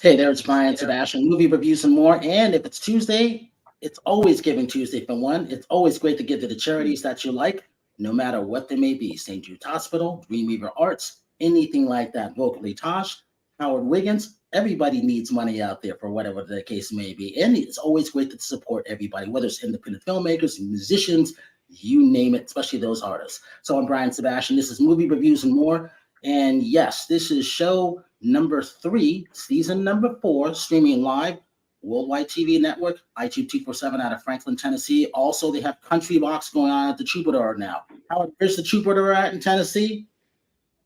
Hey there, it's Brian Yeah. Sebastian, movie reviews and more. And if it's Tuesday, it's always Giving Tuesday for one. It's always great to give to the charities that you like, no matter what they may be. St. Jude's Hospital, Dreamweaver Arts, anything like that. Vocally Tosh, Howard Wiggins. Everybody needs money out there for whatever the case may be. And it's always great to support everybody, whether it's independent filmmakers, musicians, you name it, especially those artists. So I'm Brian Sebastian. This is movie reviews and more. And yes, this is show number 3, season number 4, streaming live, Worldwide TV Network, iTunes 247 out of Franklin, Tennessee. Also, they have Country Box going on at the Troubadour now. Howard, where's the Troubadour at in Tennessee?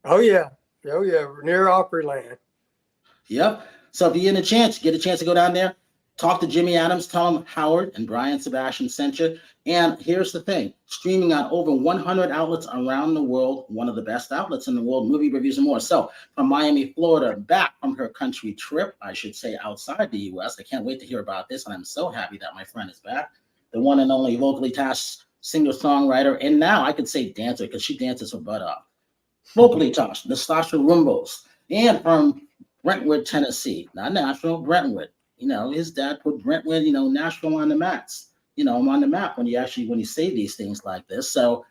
Oh yeah. Oh yeah. Near Opryland. Yep. So if you get a chance to go down there, talk to Jimmy Adams, tell him Howard and Brian Sebastian sent you. And here's the thing, streaming on over 100 outlets around the world, one of the best outlets in the world, movie reviews and more. So from Miami, Florida, back from her country trip, I should say outside the U.S. I can't wait to hear about this, and I'm so happy that my friend is back. The one and only vocally tasked singer-songwriter, and now I could say dancer because she dances her butt off. Vocally tasked, Nastasha Rumbos, and from Brentwood, Tennessee, not Nashville, Brentwood. You know, his dad put Brentwood, Nashville on the maps, on the map when you say these things like this. So,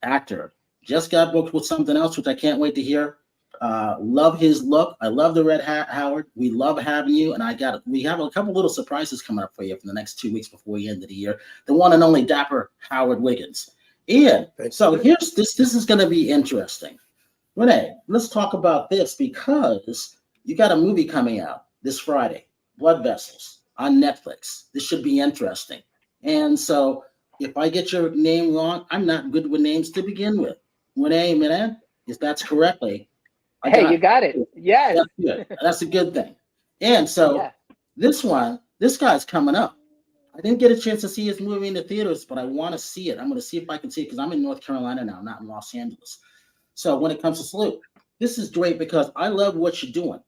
actor just got booked with something else, which I can't wait to hear. Love his look. I love the red hat, Howard. We love having you, and we have a couple little surprises coming up for you for the next 2 weeks before the end of the year. The one and only dapper Howard Wiggins. Ian. So here's this. This is going to be interesting. Renee, let's talk about this because you got a movie coming out this Friday, Blood Vessels, on Netflix. This should be interesting. And so if I get your name wrong, I'm not good with names to begin with. Renee, Mena, if that's correctly, Hey, you got it. Yes. That's good. That's a good thing. And so Yeah. this guy's coming up. I didn't get a chance to see his movie in the theaters, but I want to see it. I'm going to see if I can see it because I'm in North Carolina now, not in Los Angeles. So when it comes to Sallieu, this is great because I love what you're doing.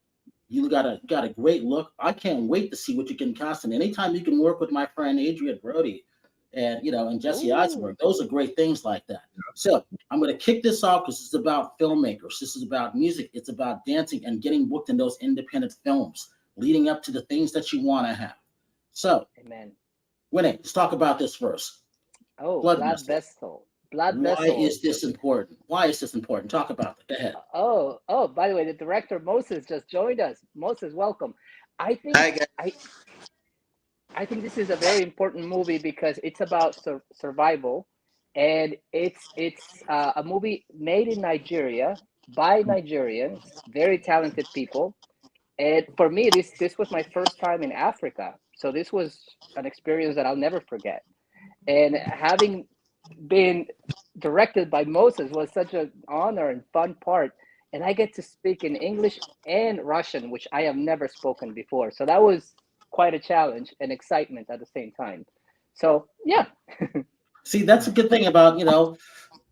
You got a great look. I can't wait to see what you can cast. And anytime you can work with my friend Adrien, Brody, and Jesse Eisenberg, those are great things like that. So I'm going to kick this off because it's about filmmakers. This is about music. It's about dancing and getting booked in those independent films, leading up to the things that you want to have. So, Amen. Winnie, let's talk about this first. Oh, Blood blood vessel. vessel. Blood Why vessel. is this important? Why is this important? Talk about it. Go ahead. Oh, by the way, the director Moses just joined us. Moses, welcome. I think Hi guys. I think this is a very important movie because it's about survival, and it's a movie made in Nigeria by Nigerians, very talented people. And for me, this was my first time in Africa, so this was an experience that I'll never forget. And having been directed by Moses was such an honor and fun part. And I get to speak in English and Russian, which I have never spoken before. So that was quite a challenge and excitement at the same time. So yeah. See, that's a good thing about,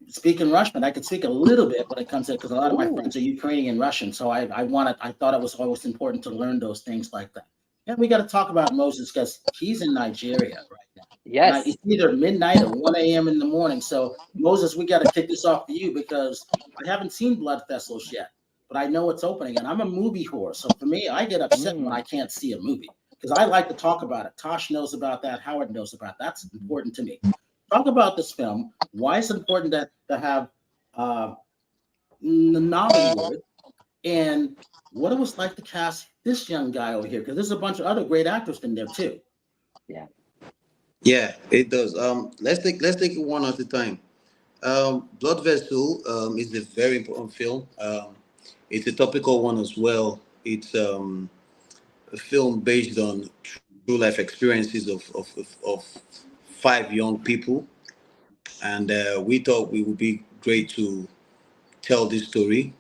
speaking Russian. I could speak a little bit when it comes to it because a lot of my friends are Ukrainian Russian. So I thought it was always important to learn those things like that. And we got to talk about Moses because he's in Nigeria right now. Yes. It's either midnight or 1 a.m. in the morning. So Moses, we got to kick this off for you because I haven't seen Blood Vessels yet, but I know it's opening and I'm a movie whore. So for me, I get upset when I can't see a movie because I like to talk about it. Tosh knows about that. Howard knows about that. That's important to me. Talk about this film. Why it's important to have Nollywood and what it was like to cast this young guy over here because there's a bunch of other great actors in there too. Yeah. Yeah, it does. Let's take it one at a time. Blood Vessel is a very important film. It's a topical one as well. It's a film based on true life experiences of 5 young people, and we thought we would be great to tell this story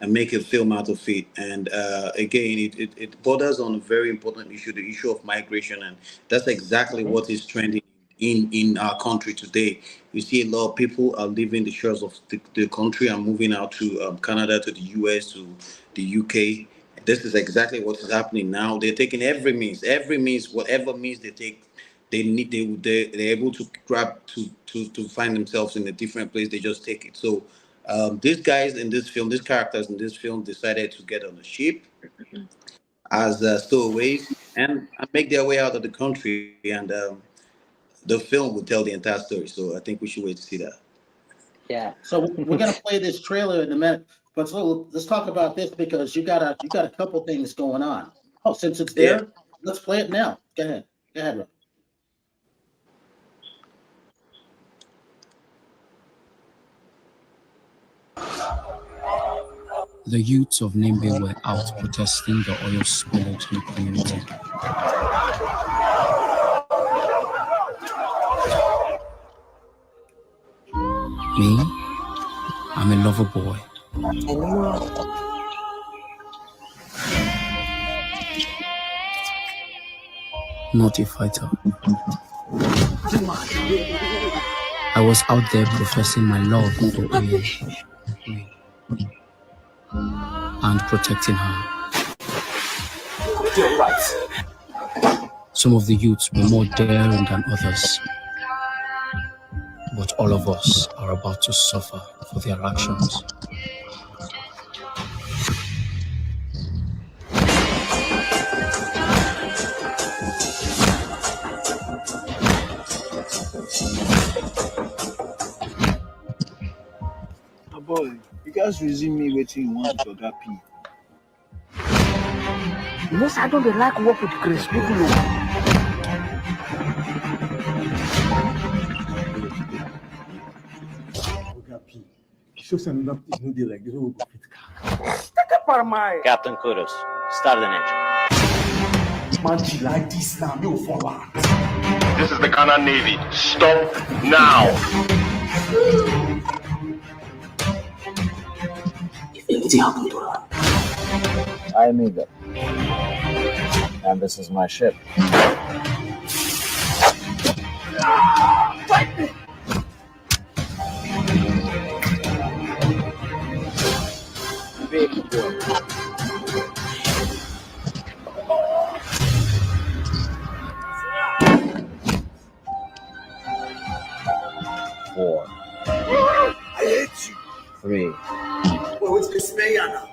and make a film out of it. And again, it borders on a very important issue, the issue of migration, and that's exactly what is trending in our country today. You see a lot of people are leaving the shores of the country and moving out to Canada, to the US, to the UK. This is exactly what is happening now. They're taking every means, whatever means they take. They're able to grab to find themselves in a different place. They just take it. So these guys in this film, these characters in this film, decided to get on a ship as stowaways and make their way out of the country. And the film will tell the entire story. So I think we should wait to see that. Yeah. So we're gonna play this trailer in a minute, but so let's talk about this because you got a couple things going on. Oh, since it's Yeah. there, let's play it now. Go ahead, Rob. The youths of Nimbe were out protesting the oil spillage in the community. Me, I'm a lover boy. Not a fighter. I was out there professing my love for Oye and protecting her. You're right. Some of the youths were more daring than others, but all of us are about to suffer for their actions. Oh boy, you guys resume me waiting you want to that P. Most I don't like work with Chris people. Captain Kudos, start an engine. This is the Ghana Navy. Stop now. I need it. And this is my ship. Four. I hate you. 3. Well, it's this man now.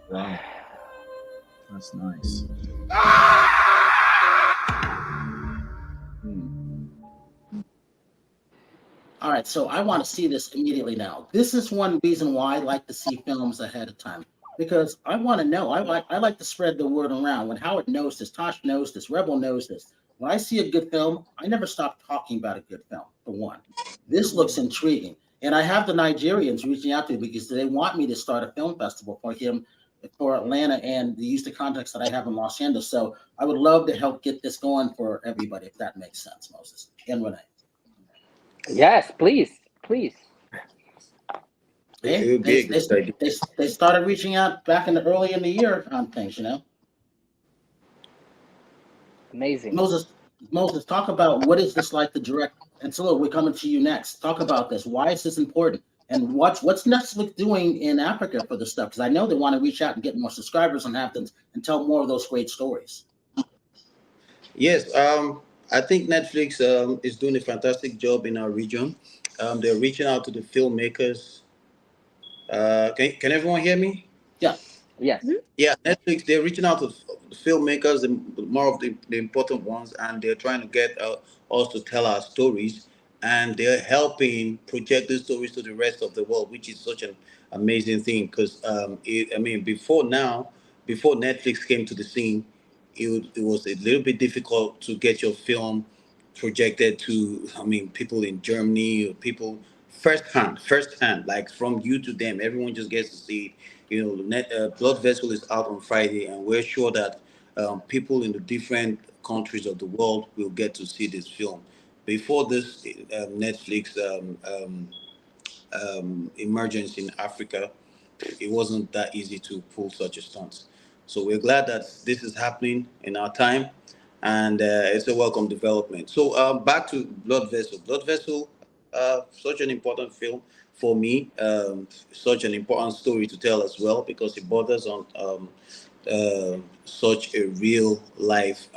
Wow. That's nice. All right, so I want to see this immediately now. This is one reason why I like to see films ahead of time because I want to know. I like to spread the word around. When Howard knows this, Tosh knows this, Rebel knows this. When I see a good film, I never stop talking about a good film. For one, this looks intriguing, and I have the Nigerians reaching out to me because they want me to start a film festival for him for Atlanta and the use the context that I have in Los Angeles. So I would love to help get this going for everybody, if that makes sense, Moses and Rena. Yes, please. It would be a good idea. They started reaching out back early in the year on things, Amazing. Moses, talk about what is this like to direct? And so we're coming to you next. Talk about this. Why is this important? And what's Netflix doing in Africa for this stuff? Because I know they want to reach out and get more subscribers and have them and tell more of those great stories. Yes, I think Netflix is doing a fantastic job in our region. They're reaching out to the filmmakers. Can everyone hear me? Yeah. Yes. Yeah, Netflix, they're reaching out to the filmmakers, more of the important ones, and they're trying to get us to tell our stories. And they're helping project these stories to the rest of the world, which is such an amazing thing. Because, before Netflix came to the scene, it was a little bit difficult to get your film projected to, people in Germany, or people firsthand, like from you to them. Everyone just gets to see it. Blood Vessel is out on Friday, and we're sure that people in the different countries of the world will get to see this film. Before this Netflix emergence in Africa, it wasn't that easy to pull such a stunt. So we're glad that this is happening in our time, and it's a welcome development. So back to Blood Vessel. Blood Vessel, such an important film for me, such an important story to tell as well because it borders on such a real life,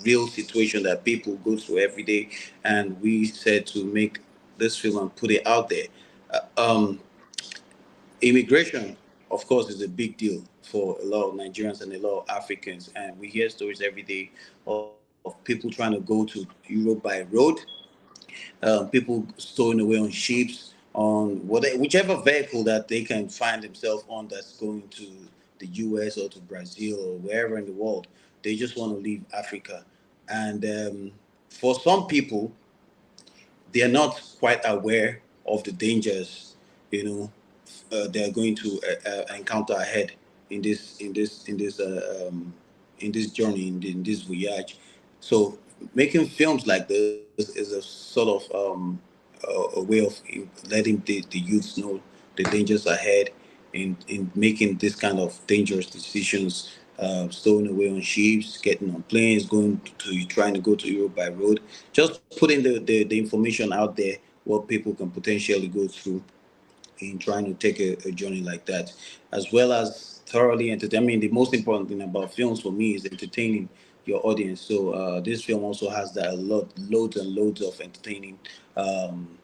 real situation that people go through every day, and we said to make this film and put it out there. Uh, um, Immigration, of course, is a big deal for a lot of Nigerians and a lot of Africans, and we hear stories every day of people trying to go to Europe by road, people stowing away on ships, on whichever vehicle that they can find themselves on that's going to the US or to Brazil or wherever in the world. They just want to leave Africa. And for some people, they are not quite aware of the dangers, you know, they're going to encounter ahead in this journey, in this voyage. So making films like this is a sort of a way of letting the youths know the dangers ahead in making this kind of dangerous decisions, stowing away on ships, getting on planes, going to trying to go to Europe by road. Just putting the information out there, what people can potentially go through in trying to take a journey like that, as well as thoroughly entertain. I mean, the most important thing about films for me is entertaining your audience. So this film also has that loads and loads of entertaining um,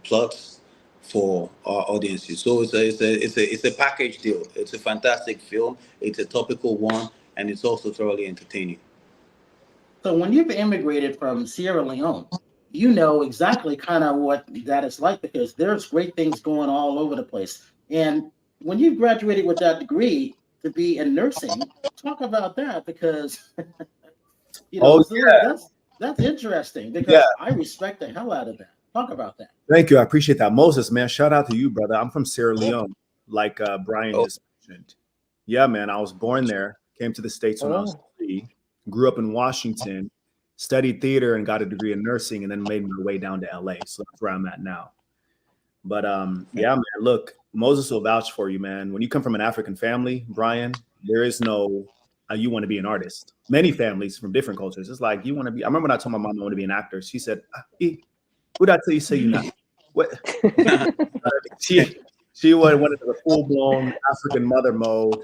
plots for our audiences. So it's a package deal. It's a fantastic film. It's a topical one, and it's also thoroughly entertaining. So when you've immigrated from Sierra Leone, you know exactly kind of what that is like because there's great things going all over the place. And when you graduated with that degree to be in nursing, talk about that because Oh that's interesting yeah. because I respect the hell out of that. Talk about that. Thank you. I appreciate that. Moses, man, shout out to you, brother. I'm from Sierra Leone, like Brian Oh, just mentioned. Yeah, man, I was born there, came to the States when I was oh, 3, grew up in Washington, studied theater and got a degree in nursing, and then made my way down to LA. So that's where I'm at now. But yeah, man, look, Moses will vouch for you, man. When you come from an African family, Brian, there is no you want to be an artist. Many families from different cultures, it's like you want to be. I remember when I told my mom I want to be an actor. She said, "Who did I tell you say you not?" What? she went into the full blown African mother mode.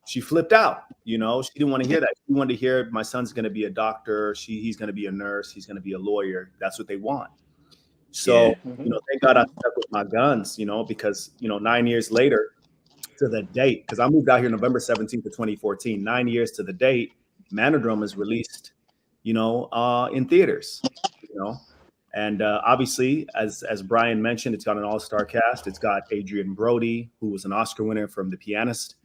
She flipped out. You know, she didn't want to hear that. She wanted to hear my son's going to be a doctor. He's going to be a nurse. He's going to be a lawyer. That's what they want. So, Yeah. thank God I stuck with my guns, because, 9 years later to the date, because I moved out here November 17th of 2014, 9 years to the date, Manodrome is released, in theaters, and obviously, as Brian mentioned, it's got an all-star cast. It's got Adrien Brody, who was an Oscar winner from The Pianist.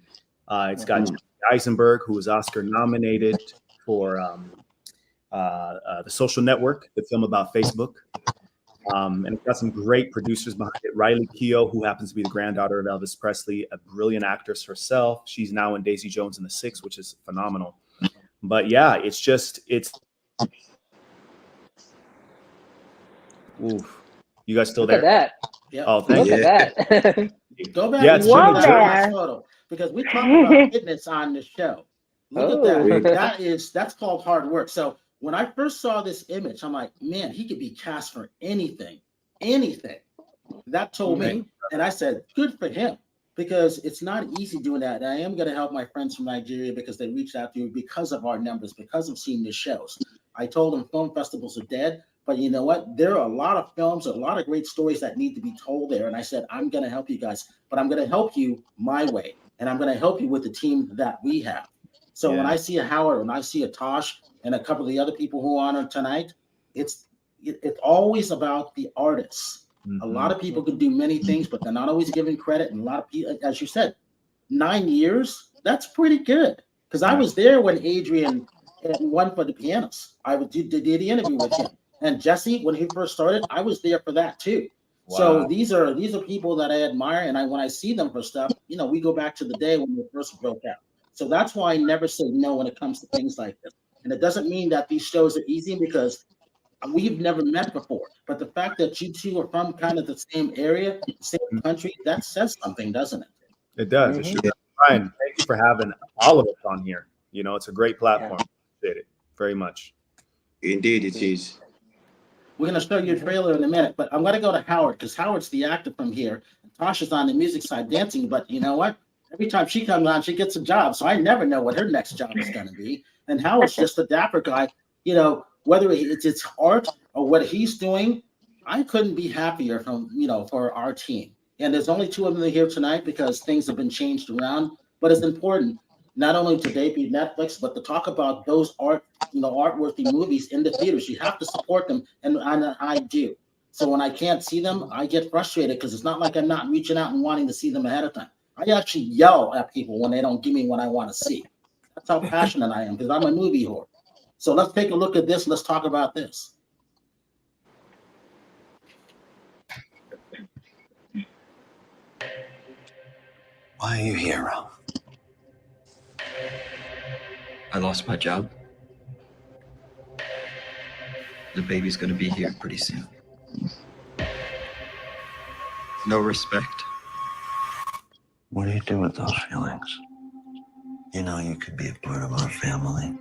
It's got Eisenberg, who was Oscar nominated for The Social Network, the film about Facebook. And it's got some great producers behind it. Riley Keough, who happens to be the granddaughter of Elvis Presley, a brilliant actress herself. She's now in Daisy Jones and the Six, which is phenomenal. But yeah, it's oof. You guys still look there? at that. Yep. Oh, thank Look you. at that. Go back Yeah, and it's look Jimmy at Jones. that last photo because we talk about fitness on the show. Look at that. Oh, That's called hard work. So when I first saw this image, I'm like, man, he could be cast for anything. That told me, and I said, good for him because it's not easy doing that. And I am going to help my friends from Nigeria because they reached out to me because of our numbers, because of seeing the shows. I told them film festivals are dead, but you know what? There are a lot of films, a lot of great stories that need to be told there. And I said, I'm going to help you guys, but I'm going to help you my way, and I'm going to help you with the team that we have. So when I see a Howard, when I see a Tosh, and a couple of the other people who are on it tonight, it's always about the artists. A lot of people can do many things, but they're not always given credit. And a lot of people, as you said, 9 years, that's pretty good. Because I was there when Adrien won for The Pianist. I did the interview with him. And Jesse, when he first started, I was there for that too. Wow. So these are people that I admire, and when I see them for stuff, we go back to the day when we first broke out. So that's why I never say no when it comes to things like this. And it doesn't mean that these shows are easy because we've never met before. But the fact that you two are from kind of the same area, same country, that says something, doesn't it? It does. It should. Brian, thank you for having all of us on here. It's a great platform. Appreciate it very much. Indeed, it is. We're going to show you a trailer in a minute, but I'm going to go to Howard because Howard's the actor from here. Tasha's on the music side dancing, but you know what? Every time she comes on, she gets a job. So I never know what her next job is going to be. And Howard's just a dapper guy. You know, whether it's art or what he's doing, I couldn't be happier for our team. And there's only two of them here tonight because things have been changed around. But it's important not only to debut Netflix, but to talk about those artworthy movies in the theaters. You have to support them, and I do. So when I can't see them, I get frustrated because it's not like I'm not reaching out and wanting to see them ahead of time. I actually yell at people when they don't give me what I want to see. That's how passionate I am because I'm a movie whore. So let's take a look at this. Let's talk about this. Why are you here, Ralph? I lost my job. The baby's gonna be here pretty soon. No respect. What do you do with those feelings? You know you could be a part of our family.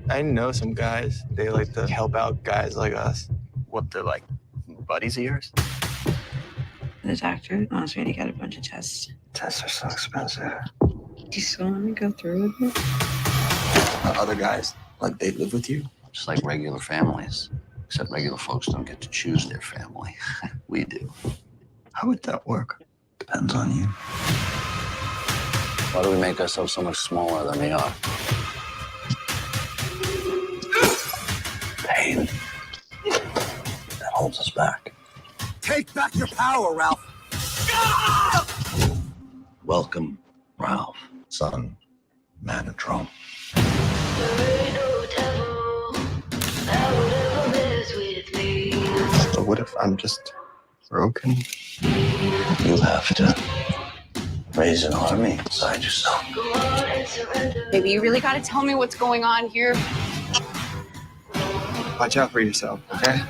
I know some guys, they like to help out guys like us. What, they're like buddies of yours? The doctor wants me to get a bunch of tests. Tests are so expensive. Do you still want to go through with it? Other guys, like they live with you? Just like regular families. Except regular folks don't get to choose their family. We do. How would that work? Depends on you. Why do we make ourselves so much smaller than we are? Pain. That holds us back. Take back your power, Ralph. Welcome, Ralph, son, Manodrome. But what if I'm just broken? You have to raise an army inside yourself. Baby, you really got to tell me what's going on here. Watch out for yourself, okay?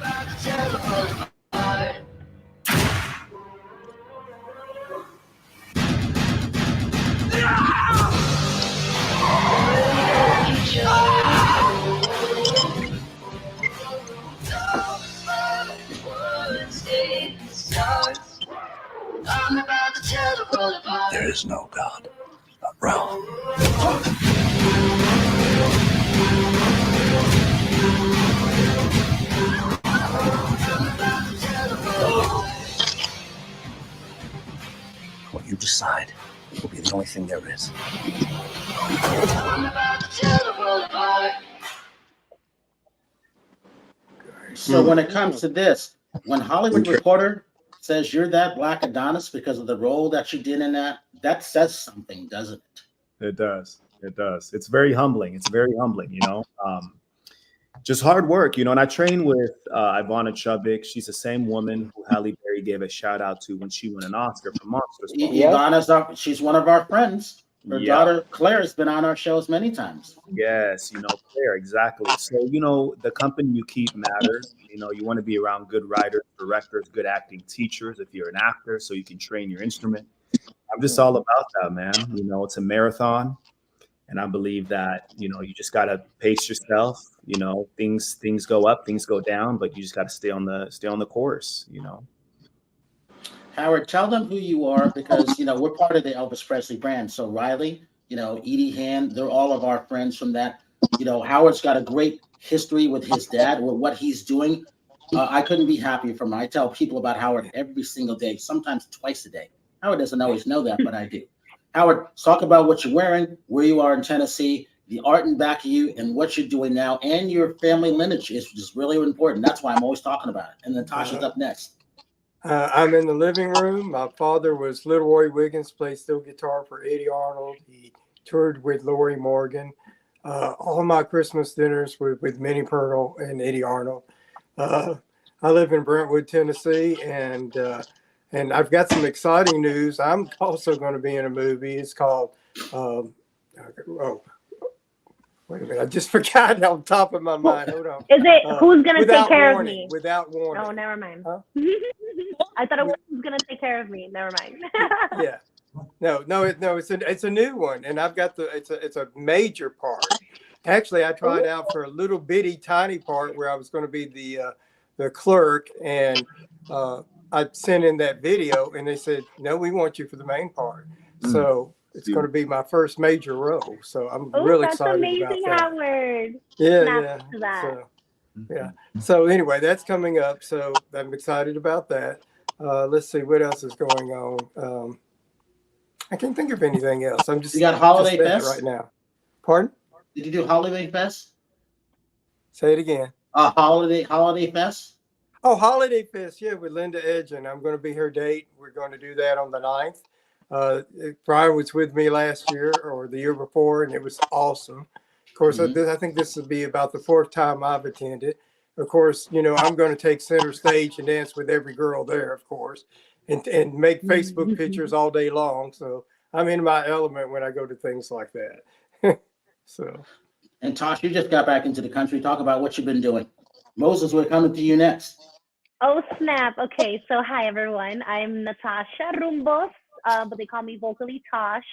There is no God but Ralph. What you decide will be the only thing there is. So when it comes to this, when Hollywood Reporter says you're that Black Adonis because of the role that you did in that says something, doesn't it? It does. It does. It's very humbling. It's very humbling, just hard work, and I train with Ivana Chubbuck. She's the same woman who Halle Berry gave a shout out to when she won an Oscar for Monsters. Ivana's she's one of our friends. Her daughter Claire has been on our shows many times. Yes, Claire, exactly. So, the company you keep matters. You want to be around good writers, directors, good acting teachers if you're an actor, so you can train your instrument. I'm just all about that, man. It's a marathon. And I believe that, you just got to pace yourself. Things go up, things go down, but you just got to stay on the course, Howard, tell them who you are because, we're part of the Elvis Presley brand. So Riley, Edie Hand, they're all of our friends from that. Howard's got a great history with his dad, with what he's doing. I couldn't be happier for him. I tell people about Howard every single day, sometimes twice a day. Howard doesn't always know that, but I do. Howard, talk about what you're wearing, where you are in Tennessee, the art in back of you, and what you're doing now, and your family lineage is just really important. That's why I'm always talking about it. And then Tasha's up next. I'm in the living room. My father was Little Roy Wiggins, played steel guitar for Eddie Arnold. He toured with Lori Morgan. All my Christmas dinners were with Minnie Pearl and Eddie Arnold. I live in Brentwood, Tennessee, and I've got some exciting news. I'm also going to be in a movie. It's called, wait a minute, I just forgot it on top of my mind. Hold on. Is it Who's Gonna Take Care of Me? Without Warning. Oh, never mind. Huh? I thought it was Who's Gonna Take Care of Me. Never mind. Yeah. No, it's a new one, and I've got it's a major part. Actually, I tried out for a little bitty tiny part where I was going to be the clerk, and I sent in that video, and they said, "No, we want you for the main part." So it's going to be my first major role. So I'm really excited about that. Howard. Yeah. To that. So, yeah. So anyway, that's coming up. So I'm excited about that. Let's see what else is going on. I can't think of anything else. I'm just you got Holiday Fest right now. Pardon? Did you do Holiday Fest? Say it again. Holiday Fest. Oh, Holiday Fest, yeah, with Linda Edgen. I'm going to be her date. We're going to do that on the 9th. Brian was with me last year or the year before, and it was awesome. Of course, I think this will be about the 4th time I've attended. Of course, you know, I'm going to take center stage and dance with every girl there, of course, and make Facebook pictures all day long. So I'm in my element when I go to things like that. So. And Tosh, you just got back into the country. Talk about what you've been doing. Moses, we're coming to you next. Oh, snap. Okay, so hi, everyone. I'm Natasha Rumbos, but they call me vocally Tosh.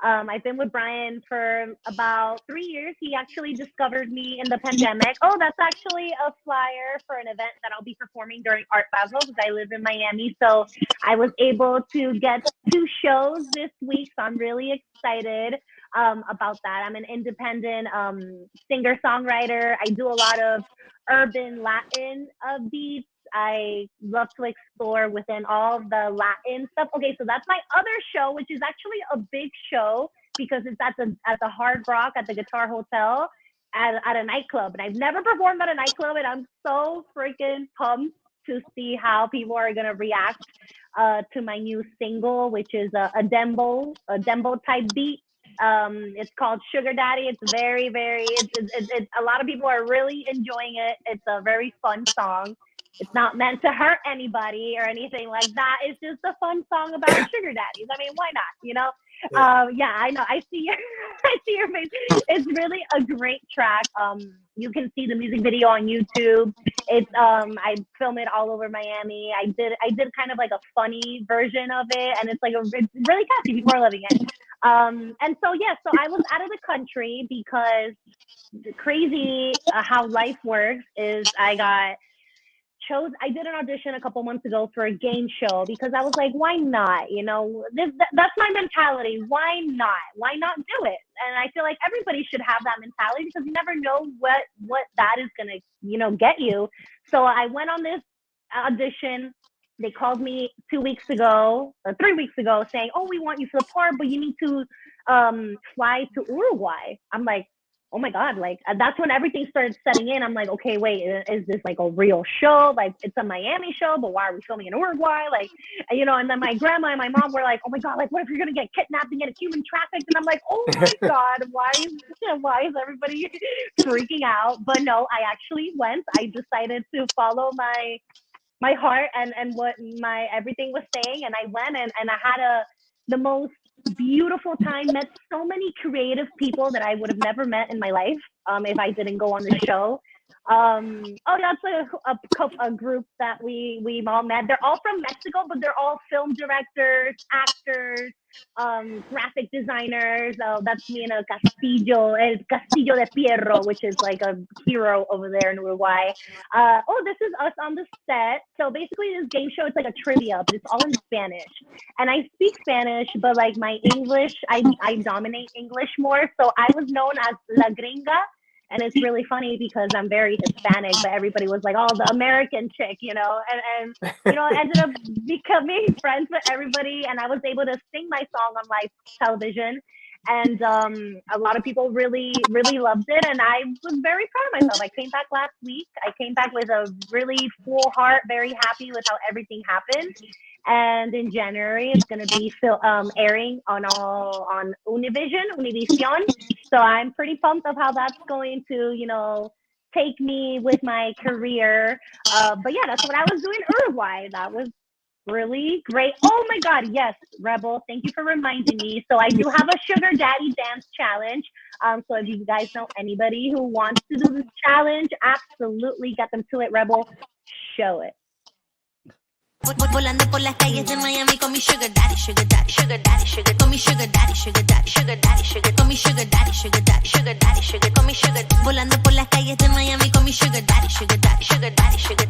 I've been with Brian for about 3 years. He actually discovered me in the pandemic. Oh, that's actually a flyer for an event that I'll be performing during Art Basel because I live in Miami. So I was able to get 2 shows this week, so I'm really excited about that. I'm an independent singer-songwriter. I do a lot of urban Latin beats. I love to explore within all the Latin stuff. Okay, so that's my other show, which is actually a big show because it's at the Hard Rock at the Guitar Hotel at a nightclub. And I've never performed at a nightclub, and I'm so freaking pumped to see how people are gonna react to my new single, which is a dembo type beat. It's called Sugar Daddy. It's very, very, it's a lot of people are really enjoying it. It's a very fun song. It's not meant to hurt anybody or anything like that. It's just a fun song about sugar daddies. I mean, why not? You know? Yeah, I know. I see your face. It's really a great track. You can see the music video on YouTube. It's I film it all over Miami. I did kind of like a funny version of it, and it's really catchy. People are loving it. And so so I was out of the country because crazy how life works is I did an audition a couple months ago for a game show because I was like, why not? You know, that's my mentality. Why not? Why not do it? And I feel like everybody should have that mentality because you never know what that is gonna, get you. So I went on this audition. They called me 2 weeks ago, or 3 weeks ago, saying, "Oh, we want you for the part, but you need to fly to Uruguay." I'm like, oh my God, that's when everything started setting in. I'm like, okay, wait, is this like a real show? Like, it's a Miami show, but why are we filming in Uruguay? And then my grandma and my mom were like, oh my God, what if you're gonna get kidnapped and get human trafficked? And I'm like, oh my God, why is everybody freaking out? But no, I actually went. I decided to follow my heart and what my everything was saying, and I went and I had the most beautiful time, met so many creative people that I would have never met in my life if I didn't go on the show. That's a group that we all met. They're all from Mexico, but they're all film directors, actors, graphic designers. That's Mena El Castillo de Fierro, which is like a hero over there in Uruguay. This is us on the set. So basically this game show, it's like a trivia, but it's all in Spanish. And I speak Spanish, but like my English, I dominate English more. So I was known as La Gringa. And it's really funny because I'm very Hispanic, but everybody was like, oh, the American chick, and I ended up becoming friends with everybody. And I was able to sing my song on live television. And a lot of people really, really loved it. And I was very proud of myself. I came back last week. I came back with a really full heart, very happy with how everything happened. And in January, it's going to be airing on Univision. So I'm pretty pumped of how that's going to, take me with my career. But yeah, that's what I was doing in Uruguay. That was really great. Oh my God, yes, Rebel, thank you for reminding me. So I do have a Sugar Daddy dance challenge. So if you guys know anybody who wants to do this challenge, absolutely get them to it, Rebel. Show it. Volando por las calles de Miami con mi sugar daddy, sugar daddy, sugar daddy, sugar, con mi sugar daddy, sugar daddy, sugar daddy, sugar, con mi sugar daddy, sugar daddy, sugar daddy, sugar, con mi sugar. Volando por las calles de Miami con mi sugar daddy, sugar daddy, sugar daddy, sugar.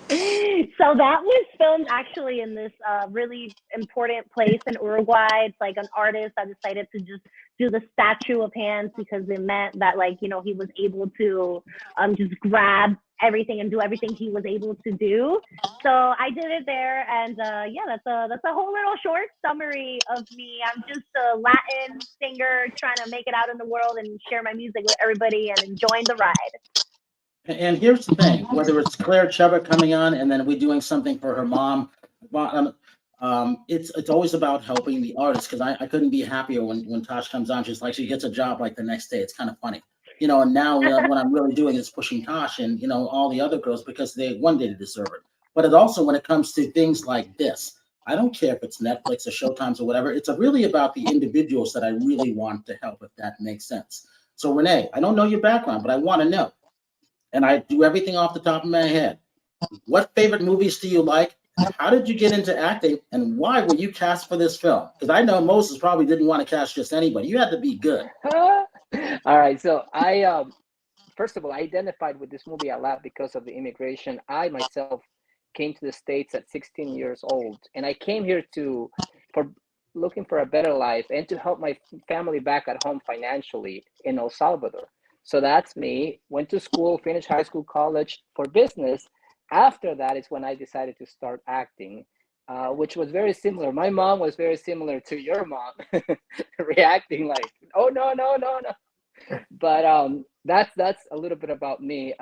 So that was filmed actually in this really important place in Uruguay. It's like an artist that decided to just do the statue of hands because it meant that, like, you know, he was able to just grab everything and do everything he was able to do. So I did it there, and yeah, that's a whole little short summary of me. I'm just a Latin singer trying to make it out in the world and share my music with everybody and enjoying the ride. And here's the thing: whether it's Claire Chubb coming on, and then we're doing something for her mom, it's always about helping the artist. Because I couldn't be happier when Tosh comes on. She's like, she gets a job like the next day. It's kind of funny, you know. And now what I'm really doing is pushing Tosh and, you know, all the other girls, because one day they deserve it. But it also, when it comes to things like this, I don't care if it's Netflix or Showtimes or whatever. It's really about the individuals that I really want to help, if that makes sense. So Renee, I don't know your background, but I want to know. And I do everything off the top of my head. What favorite movies do you like? How did you get into acting? And why were you cast for this film? Because I know Moses probably didn't want to cast just anybody. You had to be good. All right. So I, first of all, I identified with this movie a lot because of the immigration. I myself came to the States at 16 years old. And I came here for looking for a better life and to help my family back at home financially in El Salvador. So that's me. Went to school, finished high school, college for business. After that is when I decided to start acting, which was very similar. My mom was very similar to your mom, reacting like, "Oh no, no, no, no." But that's a little bit about me.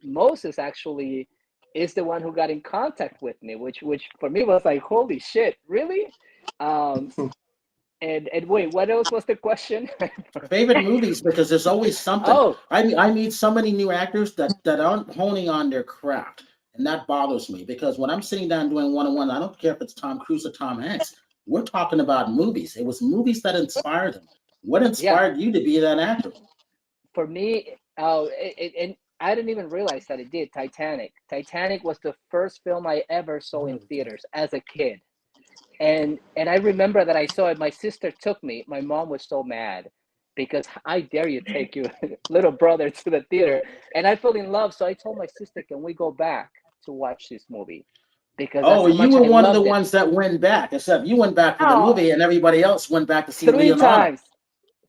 Moses actually is the one who got in contact with me, which for me was like, "Holy shit, really?" And wait, what else was the question? Favorite movies, because there's always something. Oh. I meet so many new actors that aren't honing on their craft, and that bothers me, because when I'm sitting down doing one-on-one, I don't care if it's Tom Cruise or Tom Hanks. We're talking about movies. It was movies that inspired them. What inspired you to be that actor? For me, and I didn't even realize that it did. Titanic. Titanic was the first film I ever saw in theaters as a kid. And I remember that I saw it. My sister took me. My mom was so mad because I dare you take your little brother to the theater. And I fell in love. So I told my sister, can we go back to watch this movie? Because you were one of the ones that went back. Except you went back for the movie, and everybody else went back to see Leonardo.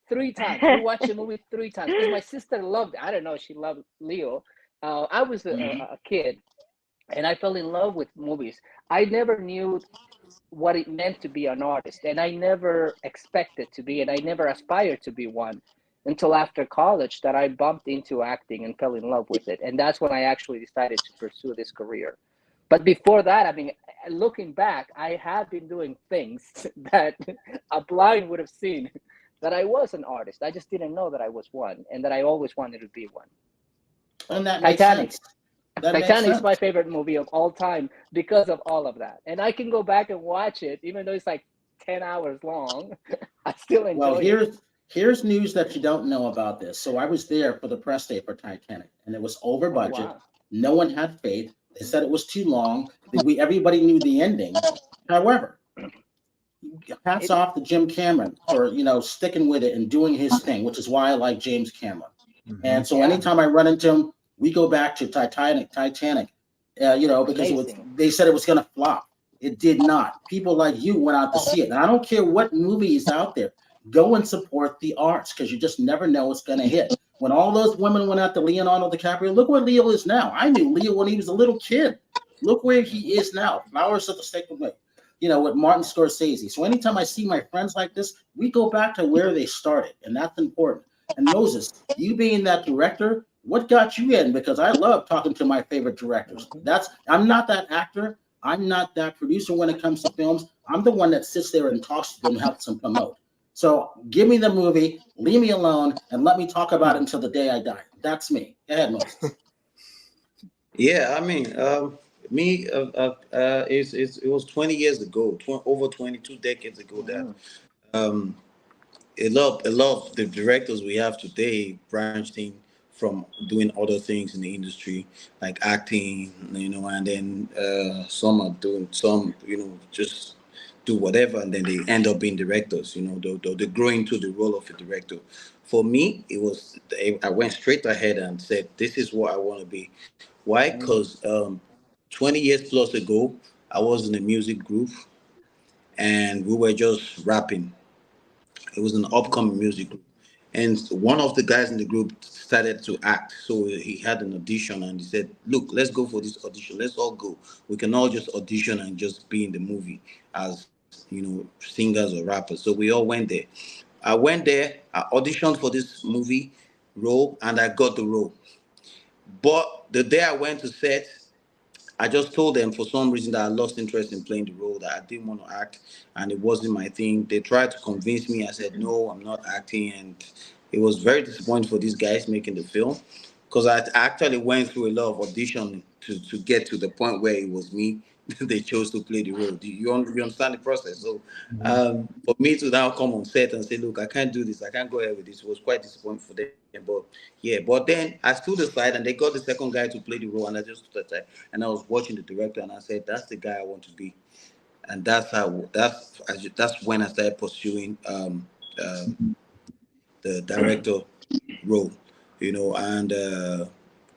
Three times. We watched the movie 3 times because my sister loved it. I don't know. She loved Leo. I was a kid, and I fell in love with movies. I never knew what it meant to be an artist, and I never expected to be, and I never aspired to be one until after college, that I bumped into acting and fell in love with it. And that's when I actually decided to pursue this career. But before that, I mean, looking back, I have been doing things that a blind would have seen that I was an artist. I just didn't know that I was one, and that I always wanted to be one. And that Titanic. Titanic is my favorite movie of all time because of all of that. And I can go back and watch it, even though it's like 10 hours long. I still enjoy it. Here's news that you don't know about this. So I was there for the press day for Titanic, and it was over budget. Wow. No one had faith. They said it was too long. Everybody knew the ending. However, hats off to Jim Cameron for, you know, sticking with it and doing his thing, which is why I like James Cameron. And so anytime I run into him, we go back to Titanic, you know, because they said it was going to flop. It did not. People like you went out to see it. And I don't care what movie is out there. Go and support the arts, because you just never know what's going to hit. When all those women went out to Leonardo DiCaprio, look where Leo is now. I knew Leo when he was a little kid. Look where he is now. Flowers at the Stake of May, you know, with Martin Scorsese. So anytime I see my friends like this, we go back to where they started, and that's important. And Moses, you being that director, what got you in? Because I love talking to my favorite directors. I'm not that actor. I'm not that producer when it comes to films. I'm the one that sits there and talks to them and helps them promote. So give me the movie, leave me alone, and let me talk about it until the day I die. That's me. Go ahead, Moses. Yeah, I mean, me, it was 20 years ago, over 22 decades ago that a lot of the directors we have today branched in from doing other things in the industry, like acting, you know, and then some are doing some, you know, just do whatever, and then they end up being directors, you know, they grow into the role of a director. For me, I went straight ahead and said, this is what I want to be. Why? Because 20 years plus ago, I was in a music group and we were just rapping. It was an upcoming music group. And one of the guys in the group started to act. So he had an audition and he said, look, let's go for this audition. Let's all go. We can all just audition and just be in the movie as, singers or rappers. So we all went there. I went there, I auditioned for this movie role, and I got the role. But the day I went to set, I just told them for some reason that I lost interest in playing the role, that I didn't want to act and it wasn't my thing. They tried to convince me. I said, no, I'm not acting. And it was very disappointing for these guys making the film because I actually went through a lot of audition to get to the point where it was me. They chose to play the role. You understand the process? So for me to now come on set and say, look, I can't do this, I can't go ahead with this, it was quite disappointing for them. But yeah, but then I stood aside and they got the second guy to play the role, and I just stood aside and I was watching the director and I said, that's the guy I want to be. And that's when I started pursuing the director role, and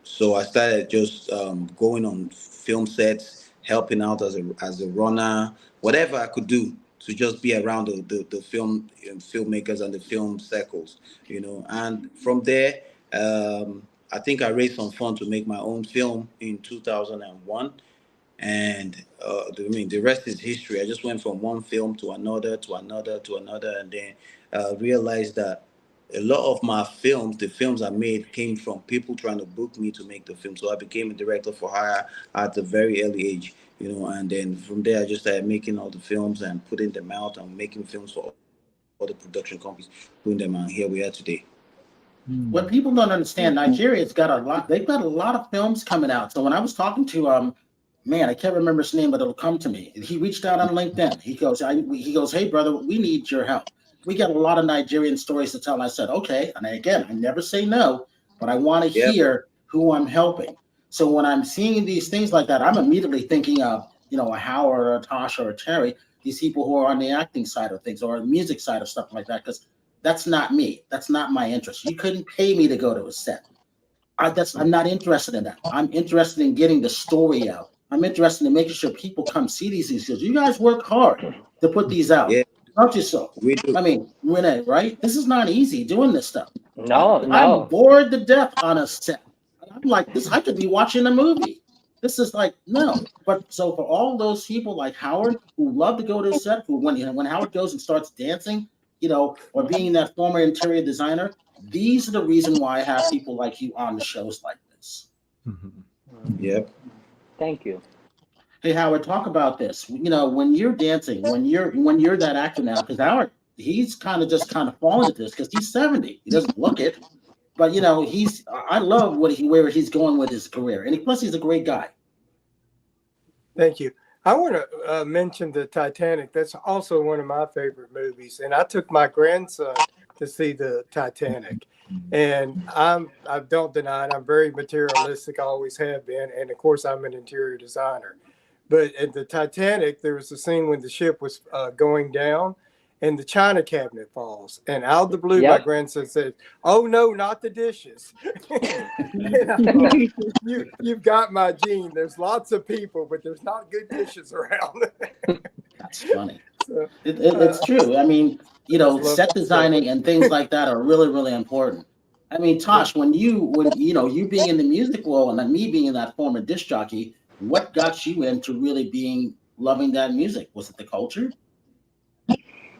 so I started just going on film sets, helping out as a runner, whatever I could do to just be around the filmmakers and the film circles, And from there, I think I raised some funds to make my own film in 2001. And the rest is history. I just went from one film to another, and then realized that a lot of my films, the films I made, came from people trying to book me to make the film. So I became a director for hire at a very early age, and then from there I just started making all the films and putting them out and making films for other production companies, putting them out. Here we are today. What people don't understand, Nigeria's got a lot. They've got a lot of films coming out. So when I was talking to I can't remember his name, but it'll come to me. He reached out on LinkedIn. He goes, hey brother, we need your help. We got a lot of Nigerian stories to tell. And I said, okay. And again, I never say no, but I want to hear who I'm helping. So when I'm seeing these things like that, I'm immediately thinking of, a Howard or a Tasha or a Terry, these people who are on the acting side of things or the music side of stuff like that, because that's not me. That's not my interest. You couldn't pay me to go to a set. I'm not interested in that. I'm interested in getting the story out. I'm interested in making sure people come see these things. You guys work hard to put these out. Yeah. Don't you so? I mean, Rena, right? This is not easy doing this stuff. I'm bored to death on a set. I'm like, this, I could be watching a movie. This is like, no. But so for all those people like Howard who love to go to a set, who when Howard goes and starts dancing, or being that former interior designer, these are the reason why I have people like you on the shows like this. Yep. Thank you. Hey Howard, talk about this. When you're dancing, when you're that actor now, because Howard, he's kind of fallen into this because he's 70. He doesn't look it, but I love where he's going with his career, and plus he's a great guy. Thank you. I want to mention the Titanic. That's also one of my favorite movies, and I took my grandson to see the Titanic. And I don't deny it. I'm very materialistic. I always have been. And of course, I'm an interior designer. But at the Titanic, there was a scene when the ship was going down and the china cabinet falls. And out of the blue, my grandson said, oh, no, not the dishes. You've got my gene. There's lots of people, but there's not good dishes around. That's funny. So, it's true. I mean, set designing and things like that are really, really important. I mean, Tosh, when you being in the music world and me being in that former disc jockey, what got you into really loving that music? Was it the culture?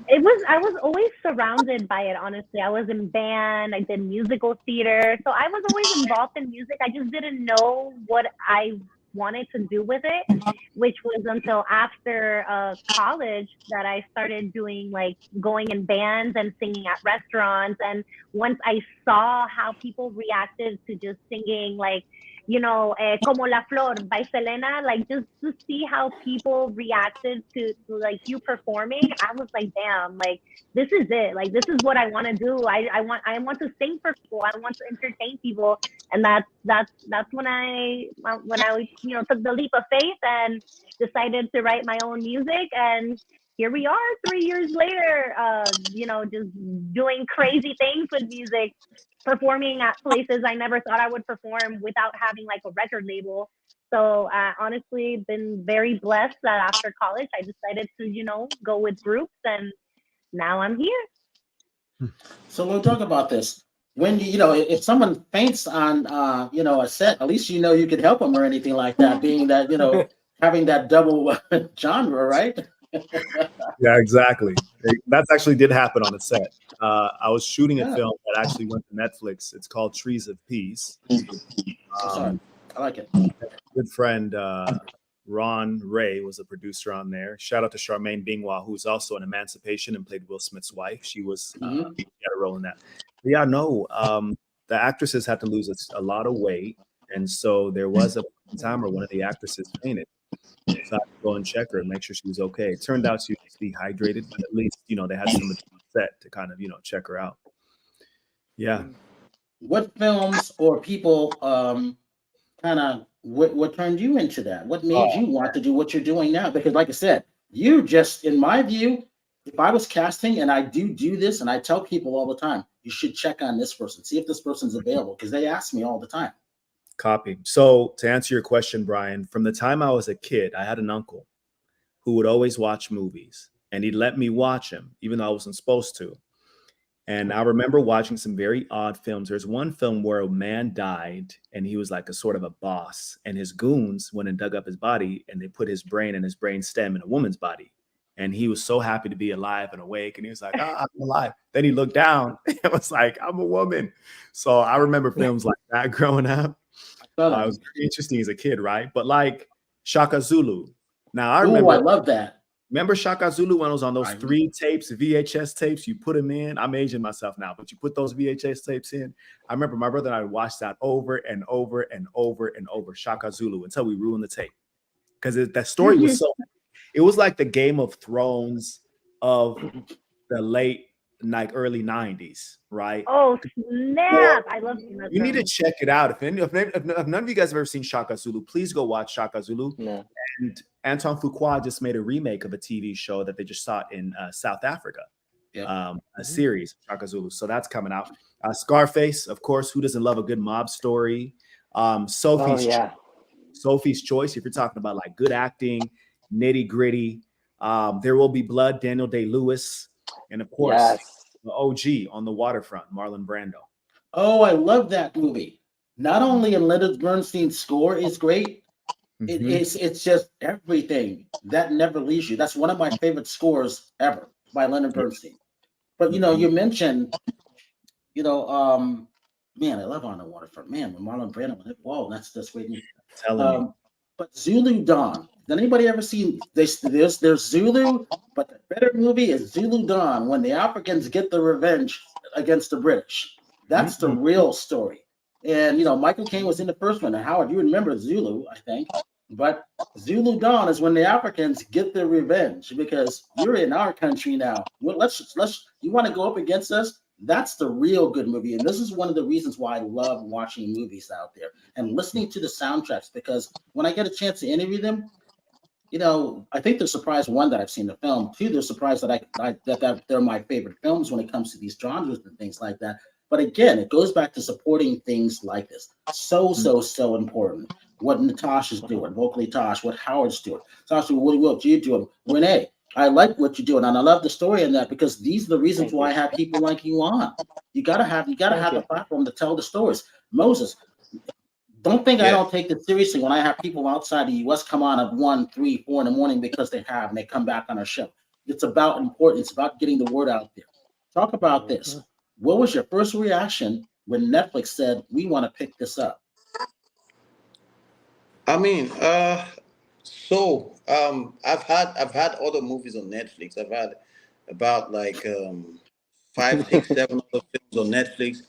I was always surrounded by it, honestly. I was in band, I did musical theater. So I was always involved in music. I just didn't know what I wanted to do with it, which was until after college that I started doing going in bands and singing at restaurants. And once I saw how people reacted to just singing Como la Flor by Selena, just to see how people reacted to you performing, I was like, damn, this is it. This is what I want to do. I want to sing for people. I want to entertain people. And that's when I took the leap of faith and decided to write my own music. And here we are 3 years later, just doing crazy things with music, performing at places I never thought I would perform without having a record label. So honestly, been very blessed that after college, I decided to, go with groups, and now I'm here. So we'll talk about this. When if someone faints on, a set, at least you could help them or anything like that. Being that having that double genre, right? Yeah, exactly. That actually did happen on a set. I was shooting a Yeah. film that actually went to Netflix. It's called Trees of Peace. Sorry, I like it. Good friend Ron Ray was a producer on there. Shout out to Charmaine Bingwa, who's also in Emancipation and played Will Smith's wife. She was she had a role in that. But yeah, no, the actresses had to lose a lot of weight, and so there was a time where one of the actresses fainted. So I had to go and check her and make sure she was okay. It turned out she was dehydrated, but at least they had somebody set to kind of check her out. Yeah. What films or people kind of what turned you into that? What made you want to do what you're doing now? Because like I said, you just, in my view, if I was casting and I do this, and I tell people all the time, you should check on this person, see if this person's available, because they ask me all the time. Copy. So to answer your question, Brian, from the time I was a kid, I had an uncle who would always watch movies, and he'd let me watch them, even though I wasn't supposed to. And I remember watching some very odd films. There's one film where a man died, and he was like a sort of a boss, and his goons went and dug up his body, and they put his brain and his brain stem in a woman's body. And he was so happy to be alive and awake, and he was like, I'm alive. Then he looked down and was like, I'm a woman. So I remember films like that growing up. It was very interesting as a kid, right? But like Shaka Zulu. Now I remember. I love that. Remember Shaka Zulu when it was on those 3 tapes, VHS tapes? You put them in. I'm aging myself now, but you put those VHS tapes in. I remember my brother and I watched that over and over and over and over, Shaka Zulu, until we ruined the tape. Because that story was so. It was like the Game of Thrones of the late, early 90s, right? Oh, snap. I love Game of You need to Thrones. check it out. If none of you guys have ever seen Shaka Zulu, please go watch Shaka Zulu. No. And Anton Fuqua just made a remake of a TV show that they just shot in South Africa. A series, Shaka Zulu. So that's coming out. Scarface, of course. Who doesn't love a good mob story? Sophie's Choice. If you're talking about like good acting, nitty gritty. There Will Be Blood, Daniel Day-Lewis, and of course the OG On the Waterfront, Marlon Brando. Oh, I love that movie. Not only in Leonard Bernstein's score is great, it's just everything that never leaves you. That's one of my favorite scores ever by Leonard Bernstein. But you mentioned, man, I love On the Waterfront. Man, when Marlon Brando went, whoa, that's great. Telling me. But Zulu Dawn. Did anybody ever see this? There's Zulu, but the better movie is Zulu Dawn, when the Africans get the revenge against the British. That's the real story. And Michael Caine was in the first one. And Howard, you remember Zulu, I think. But Zulu Dawn is when the Africans get their revenge, because you're in our country now. Well, let's you want to go up against us? That's the real good movie. And this is one of the reasons why I love watching movies out there and listening to the soundtracks, because when I get a chance to interview them, I think they're surprised, one, that I've seen the film. Two, they're surprised that that they're my favorite films when it comes to these genres and things like that. But again, it goes back to supporting things like this. So important. What Natasha's doing, vocally Tosh, what Howard's doing. Tasha, what you're doing. Renee, I like what you're doing, and I love the story in that, because these are the reasons why I have people like you on. You gotta have the platform to tell the stories. Moses, don't think I don't take this seriously when I have people outside the U.S. come on at 1, 3, 4 in the morning because they come back on our show. It's about importance. It's about getting the word out there. Talk about this. What was your first reaction when Netflix said, we want to pick this up? I mean, I've had other movies on Netflix. I've had about 5, 6, 7 other films on Netflix,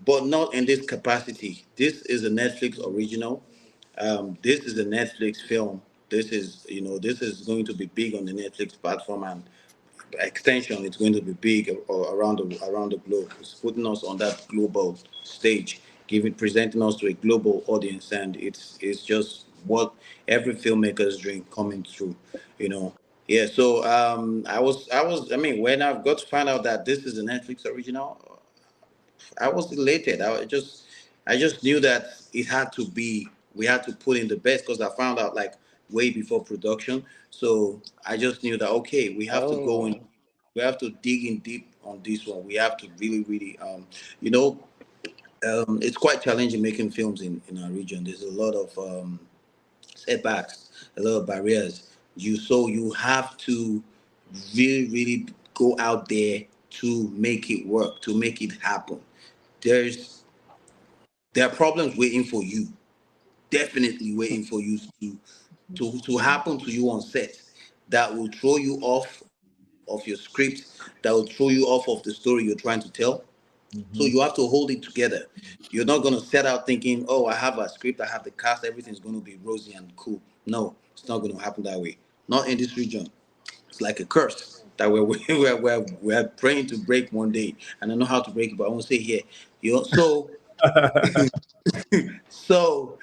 but not in this capacity. This is a Netflix original. This is a Netflix film. This is going to be big on the Netflix platform, and by extension, it's going to be big around the globe. It's putting us on that global stage, presenting us to a global audience, and it's just what every filmmaker's dream coming true, Yeah. So I mean, when I've got to find out that this is a Netflix original, I was elated. I just knew that it had to be we had to put in the best, because I found out like way before production. So I just knew that, okay, we have to go in, we have to dig in deep on this one. We have to really, really, you know, it's quite challenging making films in our region. There's a lot of setbacks, a lot of barriers. You have to really, really go out there to make it work, to make it happen. There are problems waiting for you, definitely waiting for you to happen to you on set, that will throw you off of your script, that will throw you off of the story you're trying to tell. So you have to hold it together. You're not going to set out thinking, oh, I have a script, I have the cast, everything's going to be rosy and cool. No, it's not going to happen that way. Not in this region. It's like a curse that we're praying to break one day. And I know how to break it, but I won't say here. So so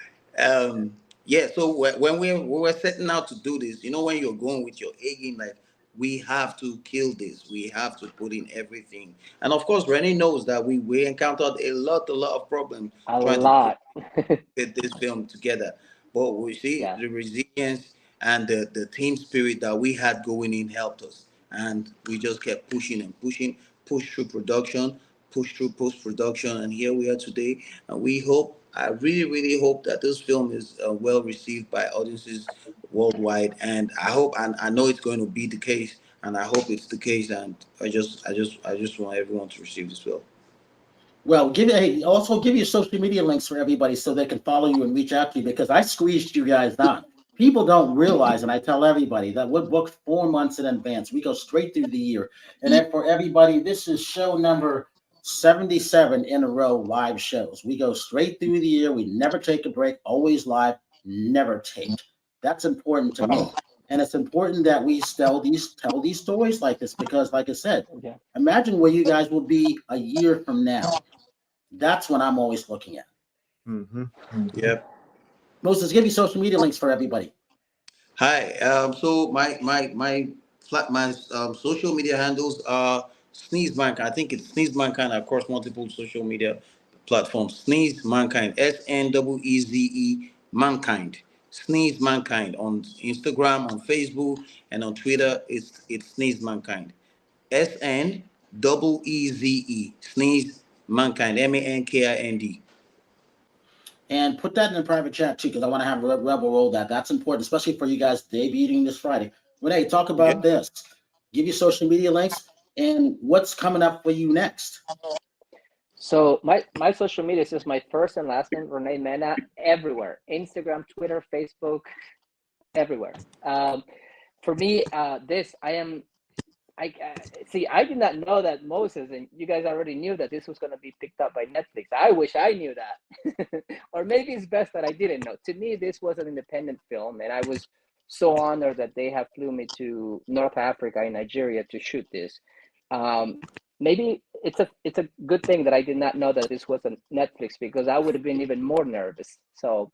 yeah, so when we were setting out to do this, when you're going with your A game, like, we have to kill this, we have to put in everything. And of course Rena knows that we encountered a lot of problems trying to get this film together, but we see the resilience and the team spirit that we had going in helped us, and we just kept pushing and pushing, push through production, push through post-production, and here we are today. And I really hope that this film is well received by audiences worldwide, and I know it's going to be the case, and I hope it's the case, and I just want everyone to receive this film. Well, also give your social media links for everybody so they can follow you and reach out to you, because I squeezed you guys down. People don't realize, and I tell everybody, that we're booked 4 months in advance. We go straight through the year. And then for everybody, this is show number 77 in a row, live shows. We go straight through the year. We never take a break, always live, never taped. That's important to me. And it's important that we tell these stories like this, because like I said, imagine where you guys will be a year from now. That's what I'm always looking at. Yep. Moses, give me social media links for everybody. Hi. So my social media handles are Sneeze Mankind. I think it's Sneeze Mankind across multiple social media platforms. Sneeze Mankind. SNEEZE Mankind. Sneeze Mankind on Instagram, on Facebook, and on Twitter. It's Sneeze Mankind. SNEEZE Sneeze Mankind. MANKIND. And put that in the private chat too, because I want to have Rebel roll that. That's important, especially for you guys debuting this Friday. Renee, talk about this. Give your social media links and what's coming up for you next. So my social media is just my first and last name, Renee Mena, everywhere. Instagram, Twitter, Facebook, everywhere. For me, I did not know that Moses, and you guys already knew that this was going to be picked up by Netflix. I wish I knew that. Or maybe it's best that I didn't know. To me, this was an independent film, and I was so honored that they have flew me to North Africa and Nigeria to shoot this. Maybe it's a good thing that I did not know that this was on Netflix, because I would have been even more nervous. So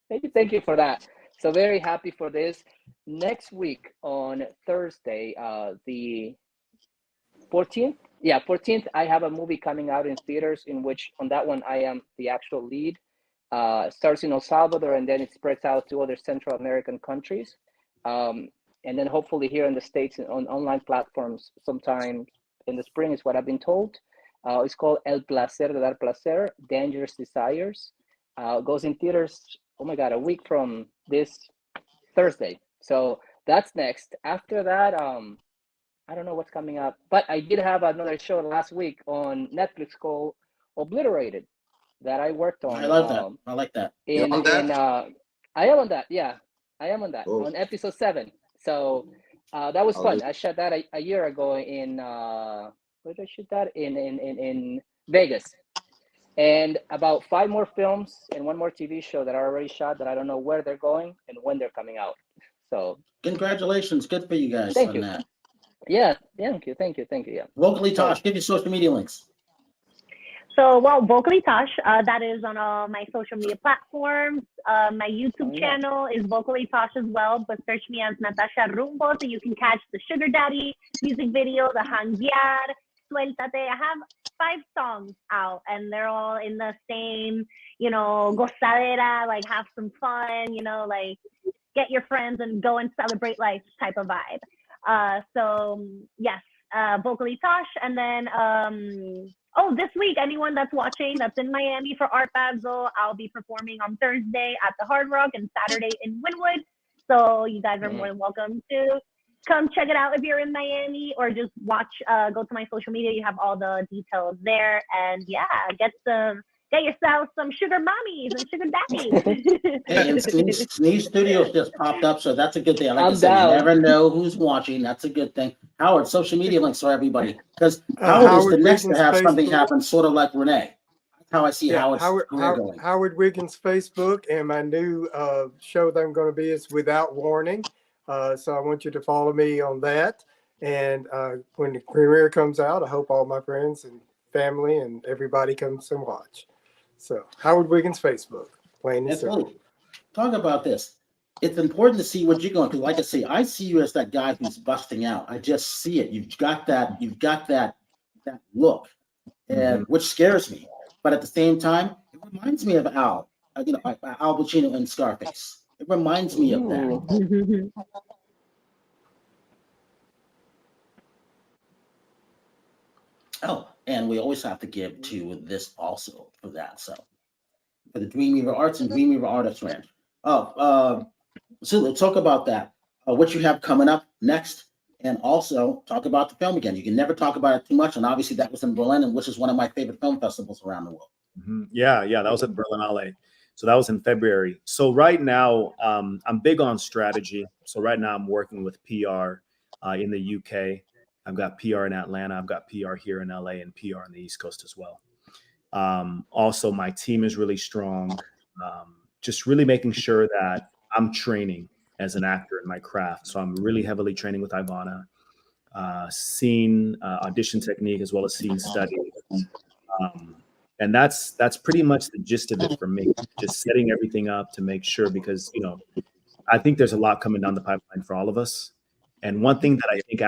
maybe thank you for that. So very happy for this. Next week on Thursday, the 14th. Yeah, 14th, I have a movie coming out in theaters in which on that one I am the actual lead. Starts in El Salvador and then it spreads out to other Central American countries. And then hopefully here in the States on online platforms sometime in the spring is what I've been told. It's called El Placer de Dar Placer, Dangerous Desires. Goes in theaters, oh my God, a week from this Thursday. So that's next. After that, I don't know what's coming up, but I did have another show last week on Netflix called Obliterated that I worked on. I love that. I like that. I am on that. Yeah, I am on that on episode 7. So that was fun. I shot that a year ago in where did I shoot that? In Vegas. And about 5 more films and 1 more TV show that are already shot that I don't know where they're going and when they're coming out. So congratulations, good for you guys thank on you. that. Yeah, thank you. Yeah. Vocally Tosh, give your social media links. So, Vocally Tosh, that is on all my social media platforms. My YouTube channel is Vocally Tosh as well, but search me as Natasha Rumbo so you can catch the Sugar Daddy music video, the Hangyar, Suéltate. I have 5 songs out, and they're all in the same, gozadera, like have some fun, like get your friends and go and celebrate life type of vibe. So yes, vocally Tosh. And then this week, anyone that's watching that's in Miami for Art Basel, I'll be performing on Thursday at the Hard Rock and Saturday in Wynwood. So you guys are more than welcome to come check it out if you're in Miami, or just watch, go to my social media. You have all the details there. And yeah, get yourself some sugar mommies and sugar daddies. Hey, and Sneeze Studios just popped up, so that's a good thing. Like I'm I said, down. you never know who's watching. That's a good thing. Howard, social media links for everybody, because Howard is the next to have something happen, sort of like Renee. That's how I see Howard's career going. Howard Wiggins' Facebook, and my new show that I'm going to be is Without Warning. So I want you to follow me on that. And when the premiere comes out, I hope all my friends and family and everybody comes and watch. So Howard Wiggins' Facebook, plain and simple. Talk about this. It's important to see what you're going to. Like I say, I see you as that guy who's busting out. I just see it. You've got that look, and which scares me. But at the same time, it reminds me of Al. Al Pacino in Scarface. It reminds me of that. Oh, and we always have to give to this also for that. So for the Dreamweaver Arts and Dreamweaver Artists Ranch. So let's talk about that. What you have coming up next, and also talk about the film again. You can never talk about it too much, and obviously that was in Berlin, and which is one of my favorite film festivals around the world. Yeah, that was at Berlinale. So that was in February. So right now, I'm big on strategy. So right now I'm working with PR in the UK. I've got PR in Atlanta. I've got PR here in LA and PR on the East Coast as well. Also, my team is really strong. Just really making sure that I'm training as an actor in my craft. So I'm really heavily training with Ivana, scene audition technique, as well as scene study. And that's pretty much the gist of it for me. Just setting everything up to make sure, because, I think there's a lot coming down the pipeline for all of us. And one thing that I think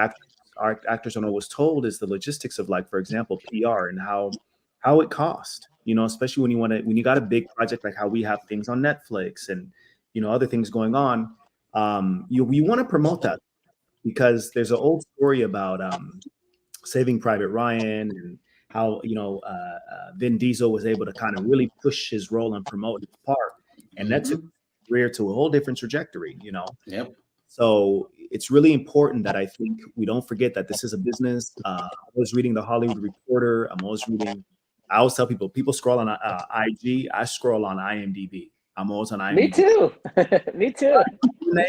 actors don't always told is the logistics of, like, for example, PR and how it costs, especially when you got a big project like how we have things on Netflix and, other things going on. We want to promote that, because there's an old story about Saving Private Ryan and how, Vin Diesel was able to kind of really push his role and promote his part. And that's a career to a whole different trajectory, Yep. So it's really important that I think we don't forget that this is a business. I was reading the Hollywood Reporter. I always tell people scroll on IG. I scroll on IMDb. I'm always on IMDb. Me too. Me too.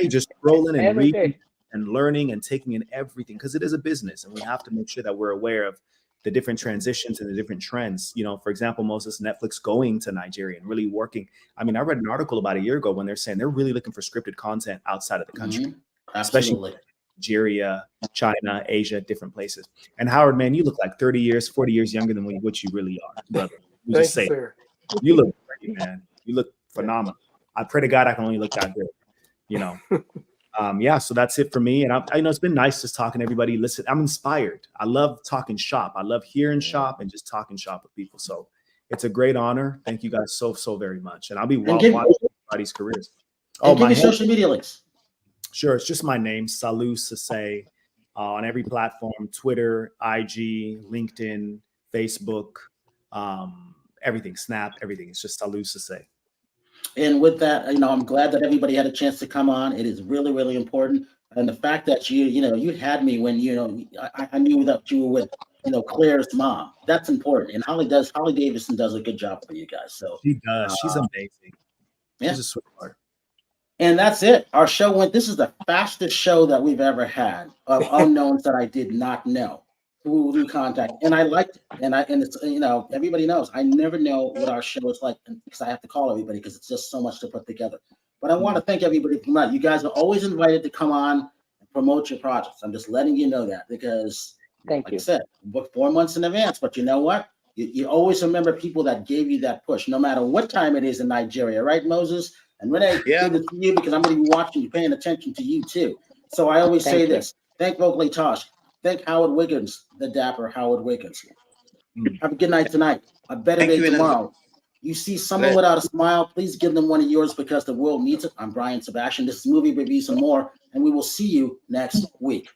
Just scrolling and reading and learning and taking in everything, because it is a business, and we have to make sure that we're aware of the different transitions and the different trends. For example, Moses, Netflix going to Nigeria and really working. I mean, I read an article about a year ago when they're saying they're really looking for scripted content outside of the country, especially Nigeria, China, Asia, different places. And Howard, man, you look like 30 years, 40 years younger than what you really are, brother. Thanks, sir. You look great, man. You look phenomenal. I pray to God I can only look that good, so that's it for me. And I know it's been nice just talking to everybody. Listen, I'm inspired. I love talking shop. I love hearing shop and just talking shop with people. So it's a great honor. Thank you guys so very much. And I'll be watching everybody's careers. Give me social media links. Sure. It's just my name, Sallieu Sesay, on every platform: Twitter, IG, LinkedIn, Facebook, everything, Snap, everything. It's just Sallieu Sesay. And with that, I'm glad that everybody had a chance to come on. It is really, really important. And the fact that you had me when, I knew that you were with, Claire's mom. That's important. And Holly Davidson does a good job for you guys. So she does. She's amazing. Yeah. She's a sweetheart. And that's it. Our show this is the fastest show that we've ever had of unknowns that I did not know through contact. And I liked it. And it's, everybody knows I never know what our show is like, because I have to call everybody, because it's just so much to put together. But I want to thank everybody for that. You guys are always invited to come on and promote your projects. I'm just letting you know that, because like I said, book 4 months in advance. But you know what? You always remember people that gave you that push, no matter what time it is in Nigeria, right, Moses? And Renee, give it to you, because I'm going to be watching you, paying attention to you too. So I always say this: thank Vocally Tosh, thank Howard Wiggins, the dapper Howard Wiggins. Have a good night tonight. A better Thank day you, Rena. tomorrow. You see someone without a smile, please give them one of yours because the world needs it. I'm Brian Sebastian. This is Movie Reviews and More, and we will see you next week.